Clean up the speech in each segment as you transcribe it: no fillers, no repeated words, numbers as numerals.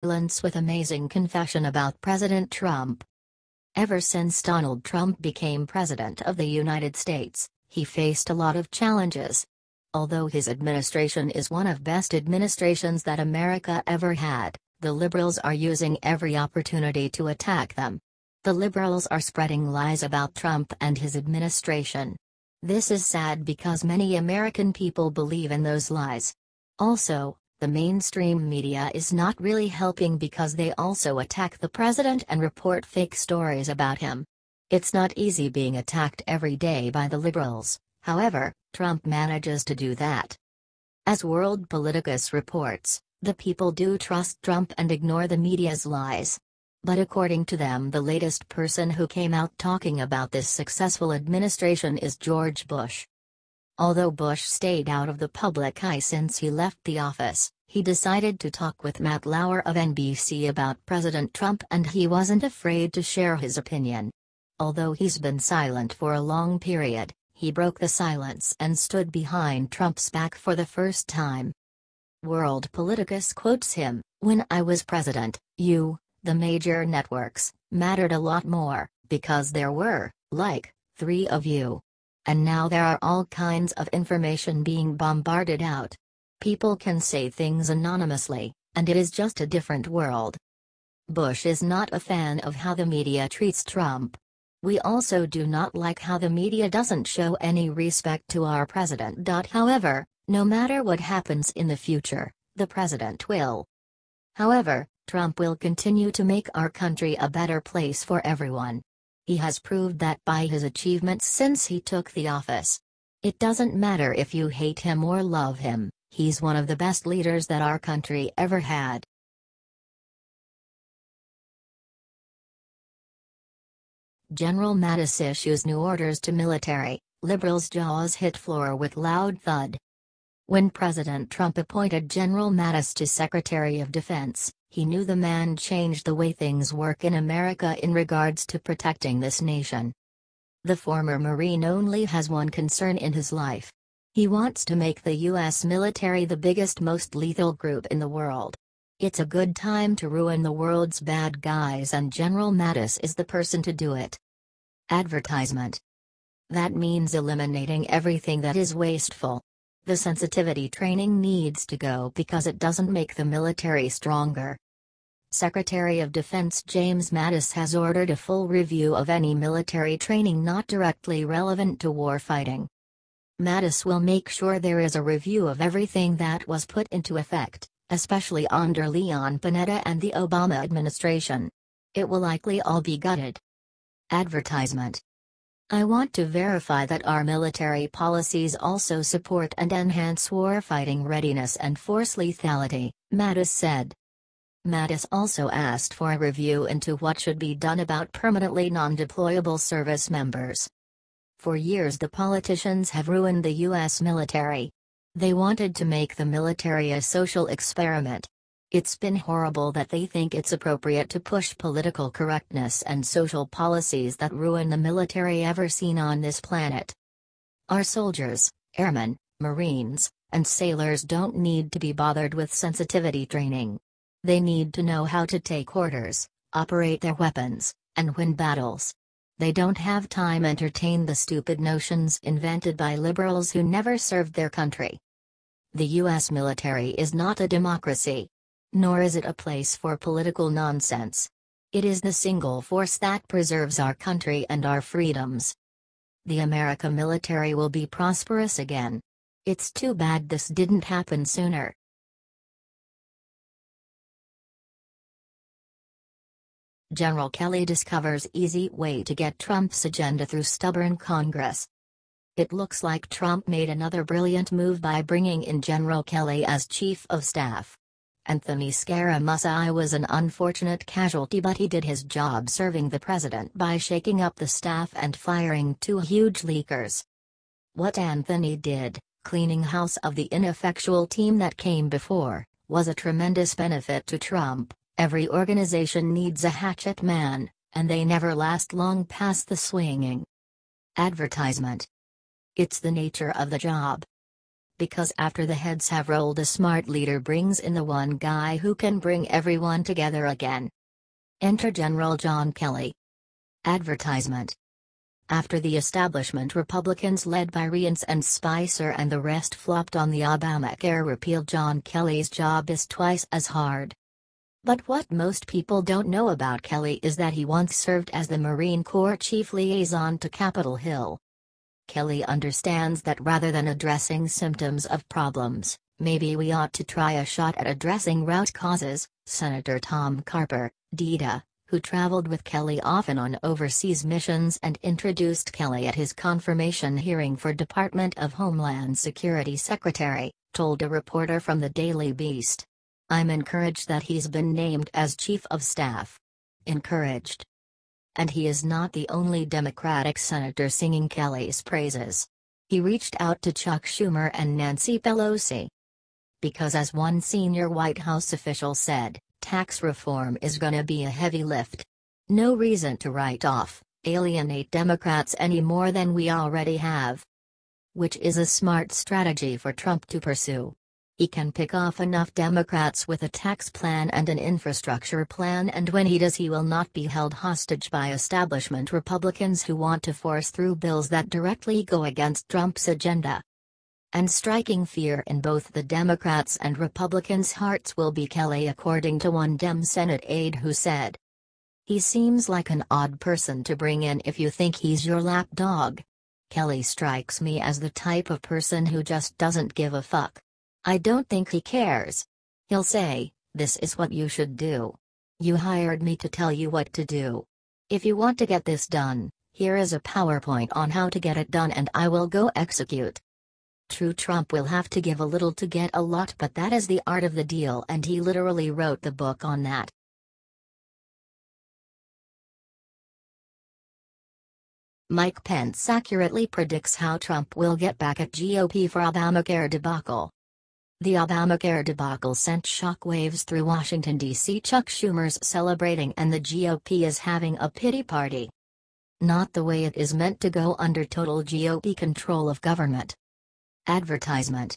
Silence with amazing confession about President Trump. Ever since Donald Trump became President of the United States, he faced a lot of challenges. Although his administration is one of best administrations that America ever had, the liberals are using every opportunity to attack them. The liberals are spreading lies about Trump and his administration. This is sad because many American people believe in those lies. Also, the mainstream media is not really helping because they also attack the president and report fake stories about him. It's not easy being attacked every day by the liberals, however, Trump manages to do that. As World Politicus reports, the people do trust Trump and ignore the media's lies. But according to them, the latest person who came out talking about this successful administration is George Bush. Although Bush stayed out of the public eye since he left the office, he decided to talk with Matt Lauer of NBC about President Trump, and he wasn't afraid to share his opinion. Although he's been silent for a long period, he broke the silence and stood behind Trump's back for the first time. World Politicus quotes him, "When I was president, the major networks, mattered a lot more, because there were, like, 3 of you. And now there are all kinds of information being bombarded out. People can say things anonymously, and it is just a different world." Bush is not a fan of how the media treats Trump. "We also do not like how the media doesn't show any respect to our president." However, no matter what happens in the future, the president will. However, Trump will continue to make our country a better place for everyone. He has proved that by his achievements since he took the office. It doesn't matter if you hate him or love him, he's one of the best leaders that our country ever had. General Mattis issues new orders to military, liberals' jaws hit floor with loud thud. When President Trump appointed General Mattis to Secretary of Defense, he knew the man changed the way things work in America in regards to protecting this nation. The former Marine only has one concern in his life. He wants to make the U.S. military the biggest, most lethal group in the world. It's a good time to ruin the world's bad guys, and General Mattis is the person to do it. Advertisement. That means eliminating everything that is wasteful. The sensitivity training needs to go because it doesn't make the military stronger. Secretary of Defense James Mattis has ordered a full review of any military training not directly relevant to warfighting. Mattis will make sure there is a review of everything that was put into effect, especially under Leon Panetta and the Obama administration. It will likely all be gutted. Advertisement. I want to verify that our military policies also support and enhance warfighting readiness and force lethality, Mattis said. Mattis also asked for a review into what should be done about permanently non-deployable service members. For years the politicians have ruined the U.S. military. They wanted to make the military a social experiment. It's been horrible that they think it's appropriate to push political correctness and social policies that ruin the military ever seen on this planet. Our soldiers, airmen, Marines, and sailors don't need to be bothered with sensitivity training. They need to know how to take orders, operate their weapons, and win battles. They don't have time to entertain the stupid notions invented by liberals who never served their country. The U.S. military is not a democracy. Nor is it a place for political nonsense. It is the single force that preserves our country and our freedoms. The American military will be prosperous again. It's too bad this didn't happen sooner. General Kelly discovers easy way to get Trump's agenda through stubborn Congress. It looks like Trump made another brilliant move by bringing in General Kelly as Chief of Staff. Anthony Scaramucci was an unfortunate casualty, but he did his job serving the president by shaking up the staff and firing 2 huge leakers. What Anthony did, cleaning house of the ineffectual team that came before, was a tremendous benefit to Trump. Every organization needs a hatchet man, and they never last long past the swinging. Advertisement. It's the nature of the job. Because after the heads have rolled, a smart leader brings in the one guy who can bring everyone together again. Enter General John Kelly. Advertisement. After the establishment Republicans led by Reince and Spicer and the rest flopped on the Obamacare repeal, John Kelly's job is twice as hard. But what most people don't know about Kelly is that he once served as the Marine Corps Chief Liaison to Capitol Hill. Kelly understands that rather than addressing symptoms of problems, maybe we ought to try a shot at addressing root causes. Senator Tom Carper, DDA, who traveled with Kelly often on overseas missions and introduced Kelly at his confirmation hearing for Department of Homeland Security Secretary, told a reporter from the Daily Beast. "I'm encouraged that he's been named as Chief of Staff." Encouraged. And he is not the only Democratic senator singing Kelly's praises. He reached out to Chuck Schumer and Nancy Pelosi. Because as one senior White House official said, tax reform is gonna be a heavy lift. No reason to write off, alienate Democrats any more than we already have. Which is a smart strategy for Trump to pursue. He can pick off enough Democrats with a tax plan and an infrastructure plan, and when he does, he will not be held hostage by establishment Republicans who want to force through bills that directly go against Trump's agenda. And striking fear in both the Democrats' and Republicans' hearts will be Kelly, according to one Dem Senate aide who said. "He seems like an odd person to bring in if you think he's your lapdog. Kelly strikes me as the type of person who just doesn't give a fuck. I don't think he cares. He'll say, 'This is what you should do. You hired me to tell you what to do. If you want to get this done, here is a PowerPoint on how to get it done and I will go execute.' True, Trump will have to give a little to get a lot, but that is the art of the deal, and he literally wrote the book on that." Mike Pence accurately predicts how Trump will get back at GOP for Obamacare debacle. The Obamacare debacle sent shockwaves through Washington, D.C. Chuck Schumer's celebrating and the GOP is having a pity party. Not the way it is meant to go under total GOP control of government. Advertisement.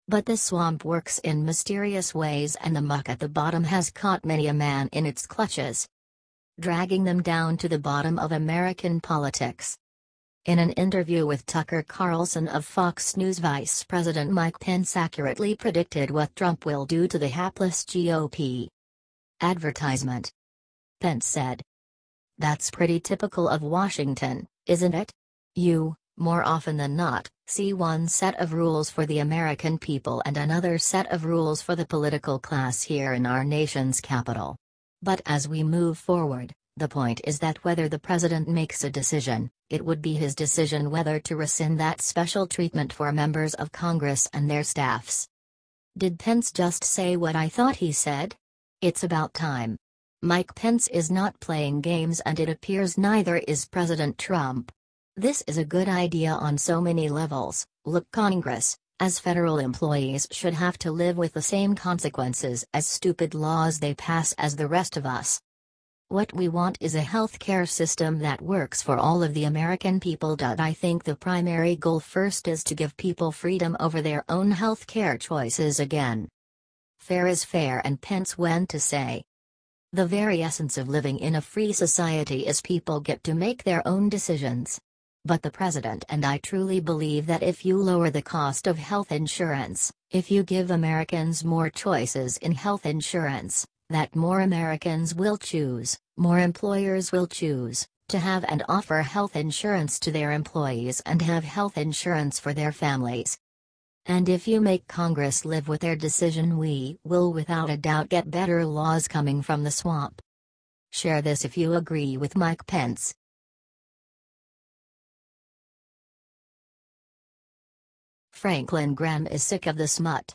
But the swamp works in mysterious ways, and the muck at the bottom has caught many a man in its clutches, dragging them down to the bottom of American politics. In an interview with Tucker Carlson of Fox News, Vice President Mike Pence accurately predicted what Trump will do to the hapless GOP. Advertisement. Pence said, "That's pretty typical of Washington, isn't it? You, more often than not, see one set of rules for the American people and another set of rules for the political class here in our nation's capital. But as we move forward, the point is that whether the president makes a decision, it would be his decision whether to rescind that special treatment for members of Congress and their staffs." Did Pence just say what I thought he said? It's about time. Mike Pence is not playing games, and it appears neither is President Trump. This is a good idea on so many levels. Look, Congress, as federal employees, should have to live with the same consequences as stupid laws they pass as the rest of us. What we want is a health care system that works for all of the American people. I think the primary goal first is to give people freedom over their own health care choices again. Fair is fair, and Pence went to say, the very essence of living in a free society is people get to make their own decisions. But the president and I truly believe that if you lower the cost of health insurance, if you give Americans more choices in health insurance, that more Americans will choose, more employers will choose, to have and offer health insurance to their employees and have health insurance for their families. And if you make Congress live with their decision, we will without a doubt get better laws coming from the swamp. Share this if you agree with Mike Pence. Franklin Graham is sick of the smut.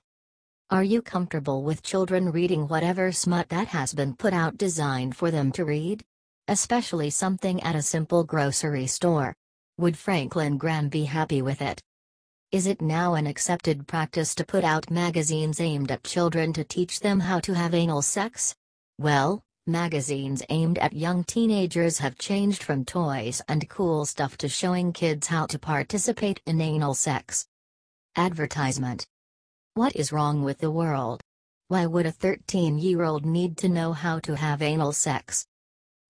Are you comfortable with children reading whatever smut that has been put out designed for them to read? Especially something at a simple grocery store. Would Franklin Graham be happy with it? Is it now an accepted practice to put out magazines aimed at children to teach them how to have anal sex? Well, magazines aimed at young teenagers have changed from toys and cool stuff to showing kids how to participate in anal sex. Advertisement. What is wrong with the world? Why would a 13-year-old need to know how to have anal sex?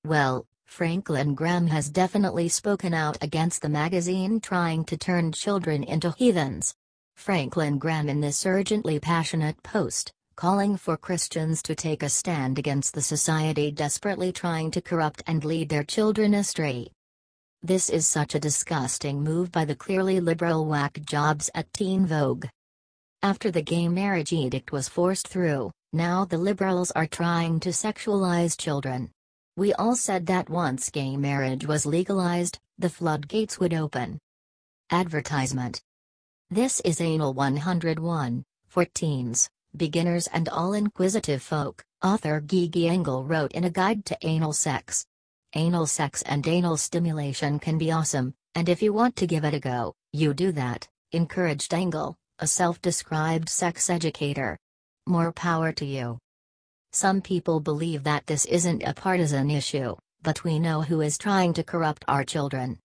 Well, Franklin Graham has definitely spoken out against the magazine trying to turn children into heathens. Franklin Graham in this urgently passionate post, calling for Christians to take a stand against the society desperately trying to corrupt and lead their children astray. This is such a disgusting move by the clearly liberal whack jobs at Teen Vogue. After the gay marriage edict was forced through, now the liberals are trying to sexualize children. We all said that once gay marriage was legalized, the floodgates would open. Advertisement. This is Anal 101, for teens, beginners and all inquisitive folk, author Gigi Engel wrote in a guide to anal sex. Anal sex and anal stimulation can be awesome, and if you want to give it a go, you do that, encouraged Engel, a self-described sex educator. More power to you. Some people believe that this isn't a partisan issue, but we know who is trying to corrupt our children.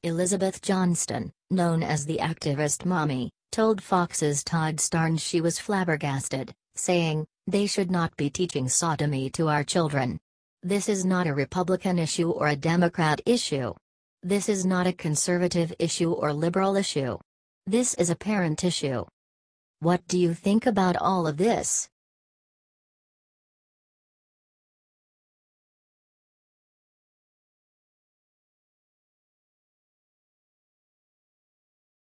Elizabeth Johnston, known as the activist mommy, told Fox's Todd Starnes she was flabbergasted, saying, "They should not be teaching sodomy to our children. This is not a Republican issue or a Democrat issue. This is not a conservative issue or liberal issue. This is a parent issue." What do you think about all of this?